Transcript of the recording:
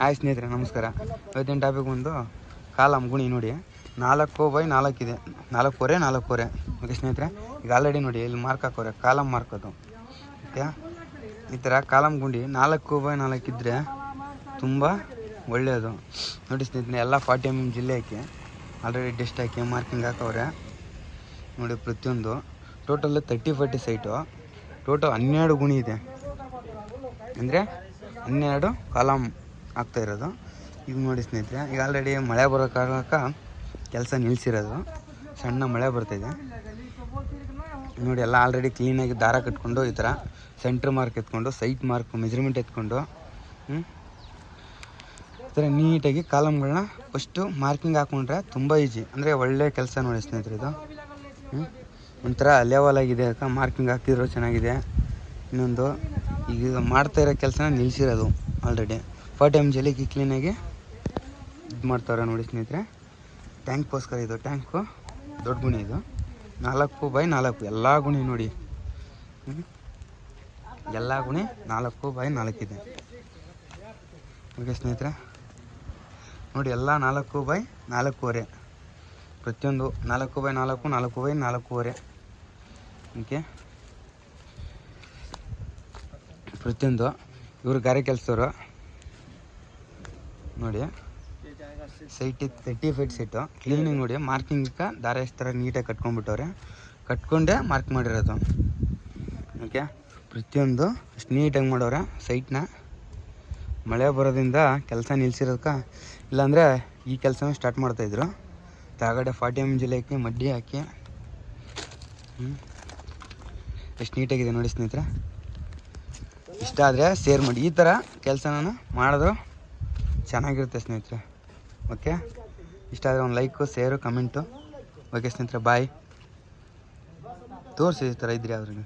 Hi ಸ್ನೇಹಿತರೆ, ನಮಸ್ಕಾರ. ಇವತ್ತಿನ ಟಾಪಿಕ್ ಬಂದು ಕಾಲಮ್ ಗುಣಿ ನೋಡಿ 4x4 ಇದೆ. 4x4 ಓಕೆ ಸ್ನೇಹಿತರೆ. ಈಗ ಆಲ್ರೆಡಿ ನೋಡಿ ಇಲ್ಲಿ ಮಾರ್ಕ್ ಹಾಕೋರೆ, ಕಾಲಮ್ ಮಾರ್ಕ್ ಅದು. ಓಕೆ, ಈ ಥರ ಕಾಲಮ್ ಗುಂಡಿ 4x4 ಇದ್ದರೆ ತುಂಬ ಒಳ್ಳೆಯದು ನೋಡಿ ಸ್ನೇಹಿತರೆ. ಎಲ್ಲ 40 mm ಜಿಲ್ಲೆ ಹಾಕಿ ಆಲ್ರೆಡಿ ಡೆಸ್ಟ್ ಹಾಕಿ ಮಾರ್ಕಿಂಗ್ ಹಾಕವ್ರೆ ನೋಡಿ. ಪ್ರತಿಯೊಂದು ಟೋಟಲ್ 30-40 ಸೈಟು, ಟೋಟಲ್ 12 ಗುಣಿ ಇದೆ. ಅಂದರೆ 12 ಕಾಲಮ್ ಆಗ್ತಾ ಇರೋದು. ಈಗ ನೋಡಿ ಸ್ನೇಹಿತರೆ, ಈಗ ಆಲ್ರೆಡಿ ಮಳೆ ಬರೋ ಕಾರಣಕ್ಕೆ ಕೆಲಸ ನಿಲ್ಲಿಸಿರೋದು. ಸಣ್ಣ ಮಳೆ ಬರ್ತಾಯಿದೆ ನೋಡಿ. ಎಲ್ಲ ಆಲ್ರೆಡಿ ಕ್ಲೀನಾಗಿ ದಾರ ಕಟ್ಕೊಂಡು ಈ ಥರ ಸೆಂಟ್ರ್ ಮಾರ್ಕ್ ಎತ್ಕೊಂಡು, ಸೈಟ್ ಮಾರ್ಕ್ ಮೆಜರ್ಮೆಂಟ್ ಎತ್ಕೊಂಡು ಈ ಥರ ನೀಟಾಗಿ ಕಾಲಮ್ಗಳನ್ನ ಫಸ್ಟು ಮಾರ್ಕಿಂಗ್ ಹಾಕ್ಕೊಂಡ್ರೆ ತುಂಬ ಈಜಿ. ಅಂದರೆ ಒಳ್ಳೆ ಕೆಲಸ ನೋಡಿ ಸ್ನೇಹಿತರೆ. ಇದು ಒಂಥರ ಲೆವೆಲ್ ಆಗಿದೆ, ಮಾರ್ಕಿಂಗ್ ಹಾಕಿದ್ರು ಚೆನ್ನಾಗಿದೆ. ಇನ್ನೊಂದು ಈಗ ಮಾಡ್ತಾಯಿರೋ ಕೆಲಸನ ನಿಲ್ಲಿಸಿರೋದು ಆಲ್ರೆಡಿ 40 mm ಜಲ್ಲಿಗೆ ಕ್ಲೀನಾಗಿ ಇದು ಮಾಡ್ತಾವ್ರೆ ನೋಡಿ ಸ್ನೇಹಿತರೆ. ಟ್ಯಾಂಕ್ಗೋಸ್ಕರ ಇದು ಟ್ಯಾಂಕು ದೊಡ್ಡ ಗುಣಿ. ಇದು 4x4 ಎಲ್ಲ ಗುಣಿ ನೋಡಿ. ಎಲ್ಲ ಗುಣಿ 4x4 ಇದೆ. ಓಕೆ ಸ್ನೇಹಿತರೆ ನೋಡಿ, ಎಲ್ಲ 4x4 ಪ್ರತಿಯೊಂದು 4x4 4x4 ಓಕೆ. ಪ್ರತಿಯೊಂದು ಇವರು ಗಾರೆ ಕೆಲಸದವರು ನೋಡಿ. ಸೈಟ್ 30 feet ಸೈಟು ಕ್ಲೀನಿಂಗ್ ನೋಡಿ. ಮಾರ್ಕಿಂಗ್ಗೆ ದಾರ ಎಷ್ಟು ಥರ ನೀಟಾಗಿ ಕಟ್ಕೊಂಡ್ಬಿಟ್ಟವ್ರೆ, ಕಟ್ಕೊಂಡೇ ಮಾರ್ಕ್ ಮಾಡಿರೋದು. ಓಕೆ, ಪ್ರತಿಯೊಂದು ಅಷ್ಟು ನೀಟಾಗಿ ಮಾಡವ್ರೆ ಸೈಟ್ನ. ಮಳೆ ಬರೋದ್ರಿಂದ ಕೆಲಸ ನಿಲ್ಲಿಸಿರೋದಕ್ಕೆ, ಇಲ್ಲಾಂದರೆ ಈ ಕೆಲಸನ ಸ್ಟಾರ್ಟ್ ಮಾಡ್ತಾಯಿದ್ರು. ತಾಗಡೆ 40 mm ಜಿಲ್ಲೆ ಹಾಕಿ ಮಡ್ಡಿ ಹಾಕಿ ಎಷ್ಟು ನೀಟಾಗಿದೆ ನೋಡಿ ಸ್ನೇಹಿತರೆ. ಇಷ್ಟ ಆದರೆ ಶೇರ್ ಮಾಡಿ. ಈ ಥರ ಕೆಲಸನ ಮಾಡಿದ್ರು ಚೆನ್ನಾಗಿರುತ್ತೆ ಸ್ನೇಹಿತರೆ. ಓಕೆ, ಇಷ್ಟ ಆದರೆ ಒಂದು ಲೈಕು, ಶೇರು, ಕಮೆಂಟು. ಓಕೆ ಸ್ನೇಹಿತರೆ, ಬಾಯ್. ತೋರಿಸಿ ಈ ಥರ ಇದ್ರಿ ಅವ್ರಿಗೆ.